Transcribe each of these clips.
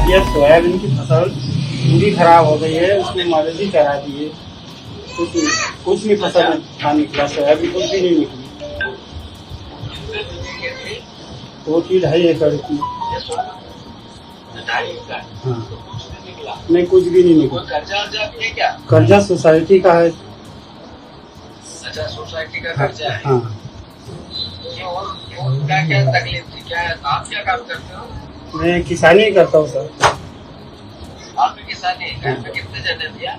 ये सोयाबीन की फसल पूरी खराब हो गई है, उसने मदद ही करा दी है। कुछ नहीं फसल ना निकला, सोयाबीन कुछ भी नहीं निकली। 2-2.5 एकड़ की। हाँ, नहीं कुछ भी नहीं निकला। क्या कर्जा सोसाइटी का है। अच्छा, सोसाइटी का कर्जा है। हाँ, और क्या क्या तकलीफ थी? क्या आप क्या काम करते हो? मैं किसानी करता हूँ सर। आप भी किसानी है? घर में कितने जने भैया?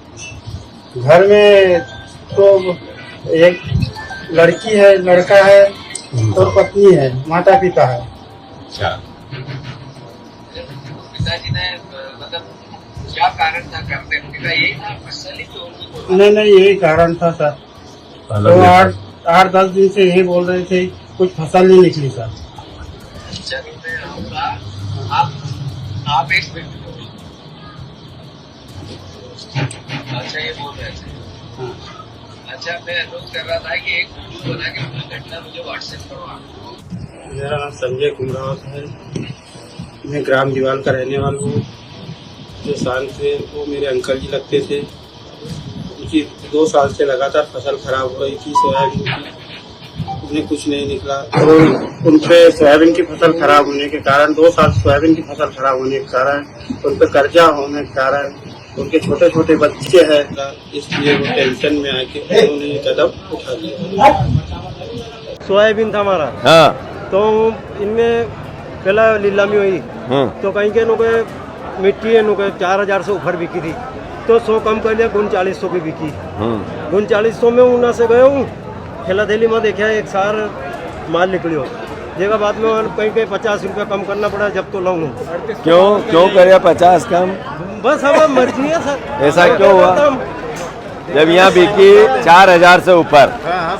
घर में तो एक लड़की है, लड़का है और पत्नी है, माता पिता है। अच्छा, पिताजी ने मतलब क्या कारण था करने का? यही था फसल ही तो? नहीं यही कारण था सर। तो 8-10 दिन से यही बोल रहे थे, कुछ फसल नहीं निकली सर। आप एक मिनट। अच्छा, ये बोल रहे थे। हाँ। अच्छा, मैं अनुरोध कर रहा था कि एक वीडियो बना के पूरी घटना मुझे व्हाट्सएप करो आप। मेरा नाम संजय कुमरावत है। मैं ग्राम दीवाल का रहने वाला हूँ। जो शांत थे वो मेरे अंकल जी लगते थे। उनकी 2 साल से लगातार फसल खराब हो रही थी सोयाबीन की, उन्हें कुछ नहीं निकला। और उन पे सोयाबीन की फसल खराब होने के कारण, 2 साल सोयाबीन की फसल खराब होने के कारण, उन पे कर्जा होने के कारण, उनके छोटे छोटे बच्चे हैं, इसलिए वो टेंशन में आके उन्होंने ये कदम उठा लिया। सोयाबीन था हमारा। हाँ। तो इनमें पहला नीलामी हुई तो कहीं के नुके मिट्टी है नुके 4000 से ऊपर बिकी थी, तो 100 कम कर लिया, 3900 की बिकी। 3900 में ऊना से गए हूँ, खेलाथेली में देखा एक सार माल निकलियो। देखा बाद में कहीं कहीं 50 रुपया कम करना पड़ा, जब तो लाऊं। क्यों करे 50 कम? बस हमारी मर्जी है सर। ऐसा क्यों हुआ? जब यहाँ बिकी 4000 से ऊपर,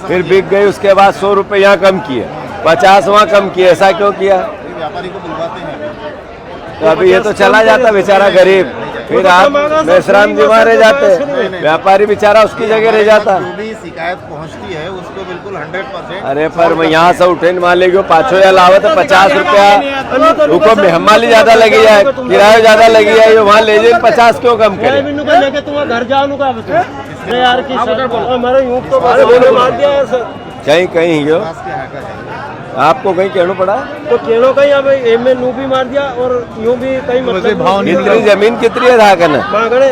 फिर बिक गई, उसके बाद 100 रुपये यहाँ कम किए, 50 वहाँ कम किए, ऐसा क्यों किया? व्यापारी को बुलवाते हैं। तो अभी ये तो चला जाता बेचारा गरीब, फिर आप बेशराम बीमार रह जाते, व्यापारी बेचारा उसकी जगह रह जाता। जो भी शिकायत पहुंचती है उसको बिल्कुल 100%। अरे पर मैं यहाँ से उठे मान लेगी 500 या लावत 50 रुपया, उनको मेहमानी ज्यादा लगी जाए, किराया ज्यादा लगी जाए, वहाँ ले जाए 50 क्यों कम करे? लेके तुम घर जाओ यार की हमारे यूं तो मार दिया है सर। कहीं हो आपको कहीं कहना पड़ा तो कहनो कहीं अब एम नू भी मार दिया और यूं भी कहीं मतलब भाव नहीं। कितनी जमीन कितनी है धाकन? मांगने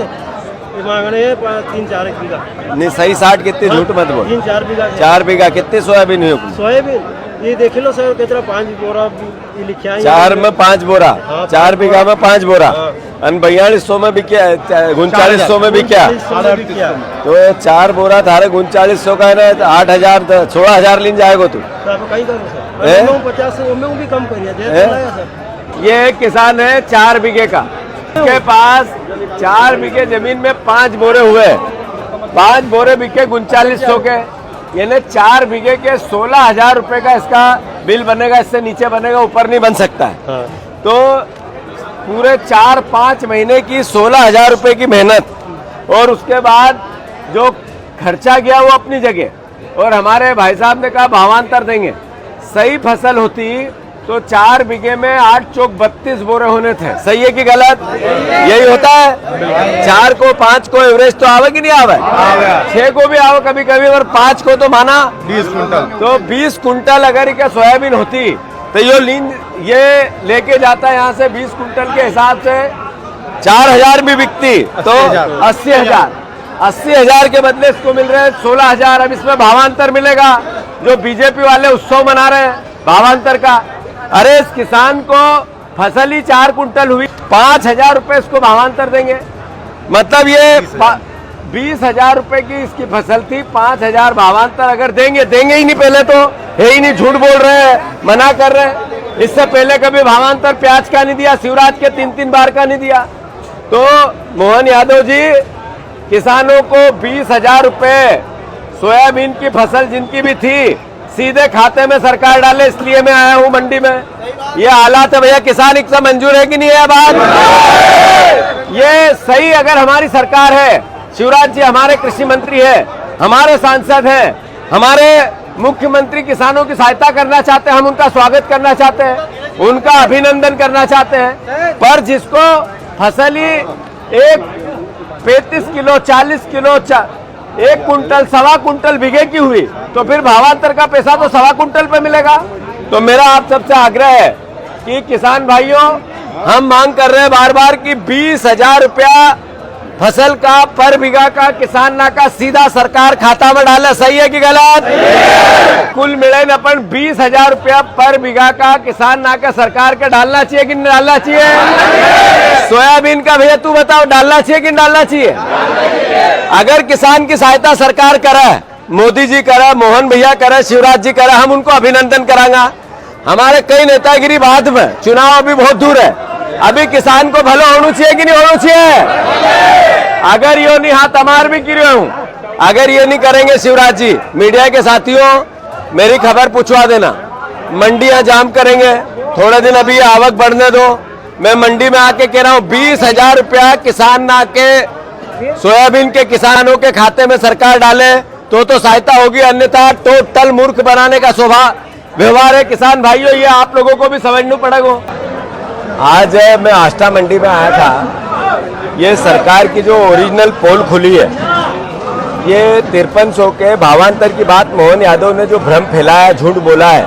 3-4 बीघा नहीं, सही 60 कितनी, झूठ मत बोल। 3-4 बीघा। 4 बीघा कितनी सोयाबीन हुई? सोयाबीन ये देख लो सर, कितना 5 बोरा लिखा है। 4 में 5 बोरा, 4 बीघा में 5 बोरा, 4200 में भी क्या, 3900 में भी क्या, तो 4 बोरा थारे 3900 का है ना, 8000 16,000 लीन जाएगा तू। कहीं करो सर, 50 में भी कम करिए। ये किसान है 4 बीघे का, उसके पास 4 बीघे जमीन में 5 बोरे हुए, 5 बोरे बिके 3900 के, यानी 4 बीघे के 16,000 रुपए का इसका बिल बनेगा। इससे नीचे बनेगा, ऊपर नहीं बन सकता है। हाँ। तो पूरे 4-5 महीने की 16,000 रुपए की मेहनत, और उसके बाद जो खर्चा गया वो अपनी जगह। और हमारे भाई साहब ने कहा भावांतर देंगे, सही फसल होती तो 4 बीघे में 8 चौक 32 बोरे होने थे। सही है कि गलत? यही होता है। 4 को 5 को एवरेज तो आवे कि नहीं आवे? 6 को भी आवे कभी कभी, और 5 को तो माना 20 कुंटल। तो 20 कुंटल अगर क्या सोयाबीन होती तो ये लेके जाता है यहाँ से 20 कुंटल के हिसाब से 4000 भी बिकती तो 80,000 के बदले इसको मिल रहे हैं 16,000। अब इसमें भावांतर मिलेगा, जो बीजेपी वाले उत्सव मना रहे हैं भावांतर का। अरे इस किसान को फसल ही 4 कुंटल हुई, 5,000 रुपए इसको भावांतर देंगे, मतलब ये 20,000 रुपए की इसकी फसल थी, 5,000 भावांतर अगर देंगे ही नहीं, पहले तो है ही नहीं, झूठ बोल रहे हैं, मना कर रहे हैं। इससे पहले कभी भावांतर प्याज का नहीं दिया, शिवराज के 3-3 बार का नहीं दिया। तो मोहन यादव जी, किसानों को 20,000 रुपए सोयाबीन की फसल जिनकी भी थी सीधे खाते में सरकार डाले, इसलिए मैं आया हूं मंडी में। ये हालात है भैया, किसान एक मंजूर है कि नहीं है बात? ये सही अगर हमारी सरकार है, शिवराज जी हमारे कृषि मंत्री है, हमारे सांसद हैं, हमारे मुख्यमंत्री किसानों की सहायता करना चाहते हैं, हम उनका स्वागत करना चाहते हैं। उनका अभिनंदन करना चाहते हैं। पर जिसको फसल ही एक 35 किलो 40 किलो 1 कुंटल 1.25 कुंटल बीघे की हुई तो फिर भावांतर का पैसा तो 1.25 कुंटल पे मिलेगा। तो मेरा आप सबसे आग्रह है कि किसान भाइयों, हम मांग कर रहे हैं बार बार कि 20,000 रुपया फसल का पर बीघा का किसान ना का सीधा सरकार खाता में डाले। सही है कि गलत? कुल मिले न अपन 20,000 रुपया पर बीघा का किसान ना का सरकार के डालना चाहिए कि नहीं डालना चाहिए? सोयाबीन का भैया तू बताओ, डालना चाहिए कि नहीं डालना चाहिए? अगर किसान की सहायता सरकार करे, मोदी जी करे, मोहन भैया करे, शिवराज जी करे, हम उनको अभिनंदन करांगा। हमारे कई नेतागिरी बाद में, चुनाव अभी बहुत दूर है, अभी किसान को भलो होना चाहिए कि नहीं होना चाहिए? अगर यो नहीं हाथ हमार भी गिरे हूं, अगर ये नहीं करेंगे शिवराज जी, मीडिया के साथियों मेरी खबर पूछवा देना, मंडियां जाम करेंगे। थोड़े दिन अभी आवक बढ़ने दो, मैं मंडी में आके कह रहा हूं 20,000 रुपया किसान ना के सोयाबीन के किसानों के खाते में सरकार डाले तो सहायता होगी, अन्यथा टोटल मूर्ख बनाने का व्यवहार है। किसान भाइयों, ये आप लोगों को भी समझना पड़ेगा। आज मैं आष्टा मंडी में आया था, ये सरकार की जो ओरिजिनल पोल खुली है, ये 5300 के भावांतर की बात मोहन यादव ने जो भ्रम फैलाया, झूठ बोला है,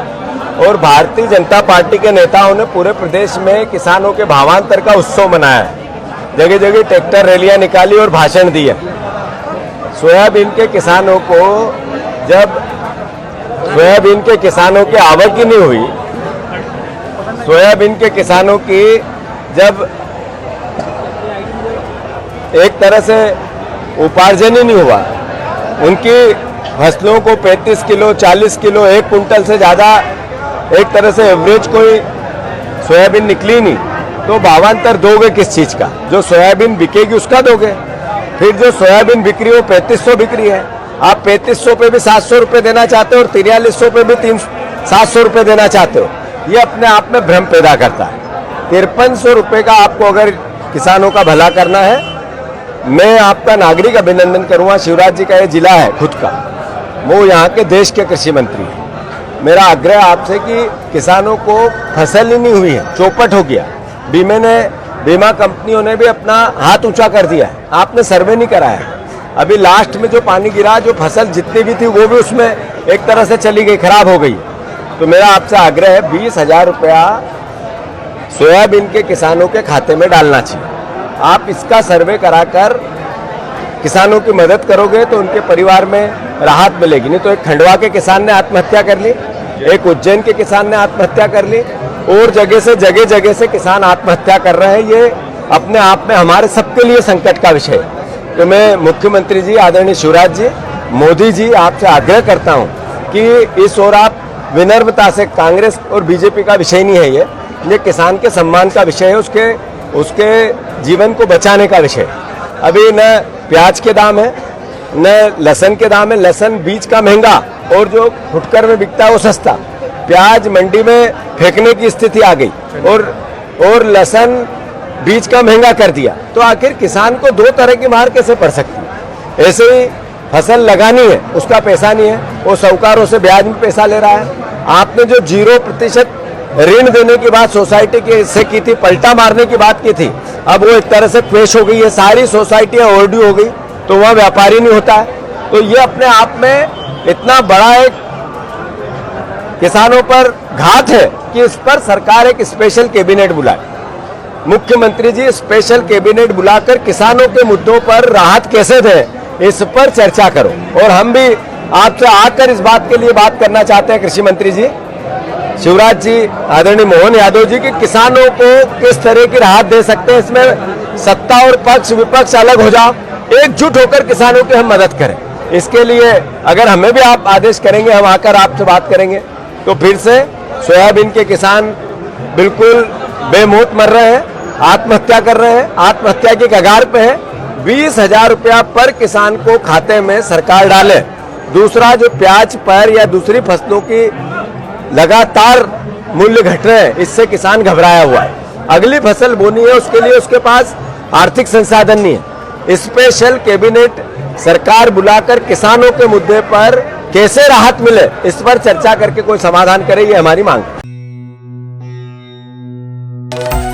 और भारतीय जनता पार्टी के नेताओं ने पूरे प्रदेश में किसानों के भावांतर का उत्सव मनाया है। जगह जगह ट्रैक्टर रैलियां निकाली और भाषण दिए। सोयाबीन के किसानों को जब सोयाबीन के किसानों की आवक ही नहीं हुई, सोयाबीन के किसानों की जब एक तरह से उपार्जन ही नहीं हुआ, उनकी फसलों को 35 किलो 40 किलो 1 कुंटल से ज़्यादा एक तरह से एवरेज कोई सोयाबीन निकली नहीं, तो भावांतर दोगे किस चीज़ का? जो सोयाबीन बिकेगी उसका दोगे। फिर जो सोयाबीन बिक रही है वो 3500 बिक रही है, आप 3500 पे भी 700 रुपये देना चाहते हो और 4300 पे भी 700 रुपये देना चाहते हो। ये अपने आप में भ्रम पैदा करता है। 5300 रुपये का आपको अगर किसानों का भला करना है, मैं आपका नागरिक अभिनंदन करूंगा। शिवराज जी का ये जिला है खुद का, वो यहाँ के देश के कृषि मंत्री हैं। मेरा आग्रह आपसे कि किसानों को फसल ही नहीं हुई है, चौपट हो गया। बीमा कंपनियों ने भी अपना हाथ ऊंचा कर दिया है, आपने सर्वे नहीं कराया। अभी लास्ट में जो पानी गिरा, जो फसल जितनी भी थी वो भी उसमें एक तरह से चली गई, खराब हो गई। तो मेरा आपसे आग्रह है 20,000 रुपया सोयाबीन के किसानों के खाते में डालना चाहिए। आप इसका सर्वे कराकर किसानों की मदद करोगे तो उनके परिवार में राहत मिलेगी। नहीं तो एक खंडवा के किसान ने आत्महत्या कर ली, एक उज्जैन के किसान ने आत्महत्या कर ली, और जगह जगह से किसान आत्महत्या कर रहे हैं। ये अपने आप में हमारे सबके लिए संकट का विषय है। तो मैं मुख्यमंत्री जी, आदरणीय शिवराज जी, मोदी जी, आपसे आग्रह करता हूं कि इस ओर आप विनम्रता से, कांग्रेस और बीजेपी का विषय नहीं है ये किसान के सम्मान का विषय है, उसके जीवन को बचाने का विषय। अभी न प्याज के दाम है, न लहसुन के दाम है, लहसुन बीज का महंगा और जो फुटकर में बिकता है वो सस्ता। प्याज मंडी में फेंकने की स्थिति आ गई और लहसुन बीज का महंगा कर दिया। तो आखिर किसान को दो तरह की मार कैसे पड़ सकती है? ऐसे ही फसल लगानी है, उसका पैसा नहीं है, वो साहूकारों से ब्याज में पैसा ले रहा है। आपने जो 0% ऋण देने की बात सोसाइटी के से की थी, पलटा मारने की बात की थी, अब वो एक तरह से क्वेश हो गई है, सारी सोसाइटियां ओवरड्यू हो गई, तो वह व्यापारी नहीं होता है। तो ये अपने आप में इतना बड़ा एक किसानों पर घात है कि इस पर सरकार एक स्पेशल कैबिनेट बुलाए। मुख्यमंत्री जी स्पेशल कैबिनेट बुलाकर किसानों के मुद्दों पर राहत कैसे दे, इस पर चर्चा करो। और हम भी आपसे आकर इस बात के लिए बात करना चाहते हैं कृषि मंत्री जी, शिवराज जी, आदरणीय मोहन यादव जी, कि किसानों को किस तरह की राहत दे सकते हैं। इसमें सत्ता और पक्ष विपक्ष अलग हो जाओ, एकजुट होकर किसानों की हम मदद करें। इसके लिए अगर हमें भी आप आदेश करेंगे, हम आकर आपसे बात करेंगे। तो फिर से सोयाबीन के किसान बिल्कुल बेमौत मर रहे हैं, आत्महत्या कर रहे हैं, आत्महत्या की कगार पे है। 20,000 रुपया पर किसान को खाते में सरकार डाले। दूसरा, जो प्याज पर या दूसरी फसलों की लगातार मूल्य घट रहे हैं, इससे किसान घबराया हुआ है। अगली फसल बोनी है, उसके लिए उसके पास आर्थिक संसाधन नहीं है। स्पेशल कैबिनेट सरकार बुलाकर किसानों के मुद्दे पर कैसे राहत मिले, इस पर चर्चा करके कोई समाधान करे, ये हमारी मांग है। है।